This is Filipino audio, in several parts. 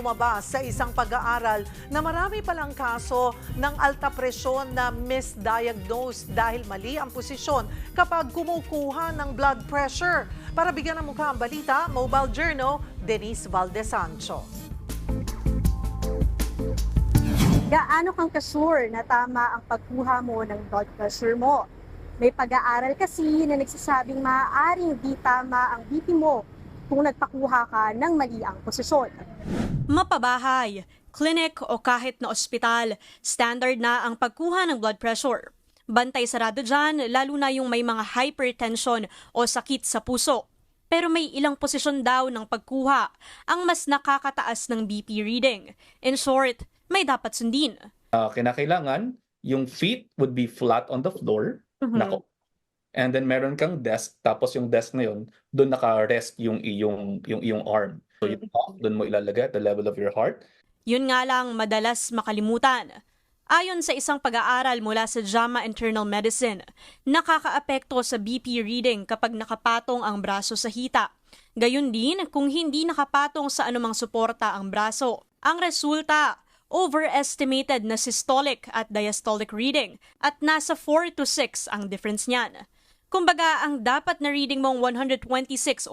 lumabas sa isang pag-aaral na marami palang kaso ng alta presyon na misdiagnosed dahil mali ang posisyon kapag kumukuha ng blood pressure. Para bigyan ng mukha ang balita, Mobile Journal, Denise Valdesancho. Gaano kang kasure na tama ang pagkuha mo ng blood pressure mo? May pag-aaral kasi na nagsasabing maaaring di tama ang BP mo kung nagpakuha ka ng mali ang posisyon. Mapabahay, clinic o kahit na ospital, standard na ang pagkuha ng blood pressure. Bantay sarado dyan, lalo na yung may mga hypertension o sakit sa puso. Pero may ilang posisyon daw ng pagkuha ang mas nakakataas ng BP reading. In short, may dapat sundin. Kinakailangan, yung feet would be flat on the floor. Nako. And then meron kang desk, tapos yung desk na yun, doon naka-rest yung iyong arm. So yung top, doon mo ilalagay at the level of your heart. Yun nga lang madalas makalimutan. Ayon sa isang pag-aaral mula sa JAMA Internal Medicine, nakakaapekto sa BP reading kapag nakapatong ang braso sa hita. Gayun din kung hindi nakapatong sa anumang suporta ang braso. Ang resulta, overestimated na systolic at diastolic reading at nasa 4 to 6 ang difference niyan. Kumbaga, ang dapat na reading mong 126/74,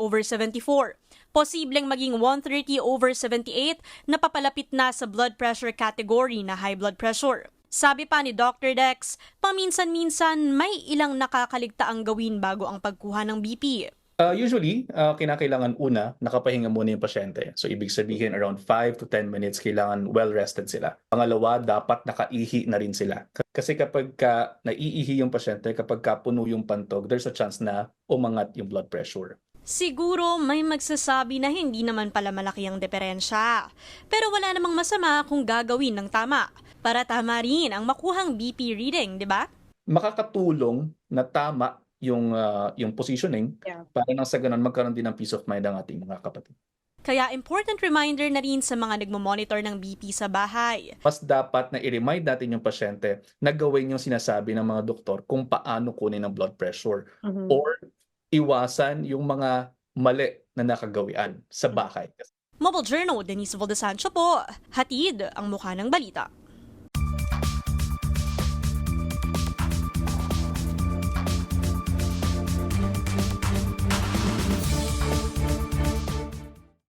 posibleng maging 130/78 na papalapit na sa blood pressure category na high blood pressure. Sabi pa ni Dr. Dex, paminsan-minsan may ilang nakakaligtaang gawin bago ang pagkuha ng BP. Usually, kinakailangan una, nakapahinga muna yung pasyente. So, ibig sabihin, around 5 to 10 minutes, kailangan well-rested sila. Pangalawa, dapat nakaihi na rin sila. Kasi kapag naiihi yung pasyente, kapag puno yung pantog, there's a chance na umangat yung blood pressure. Siguro may magsasabi na hindi naman pala malaki ang diferensya. Pero wala namang masama kung gagawin ng tama. Para tama rin ang makuhang BP reading, di ba? Makakatulong na tama yung positioning para nang sa ganun magkaroon din ng peace of mind ang ating mga kapatid. Kaya important reminder na rin sa mga nagmamonitor ng BP sa bahay. Mas dapat na i-remind natin yung pasyente na gawin yung sinasabi ng mga doktor kung paano kunin ang blood pressure or iwasan yung mga mali na nakagawian sa bahay. Mobile Journal, Denise Valdesancho po, hatid ang mukha ng balita.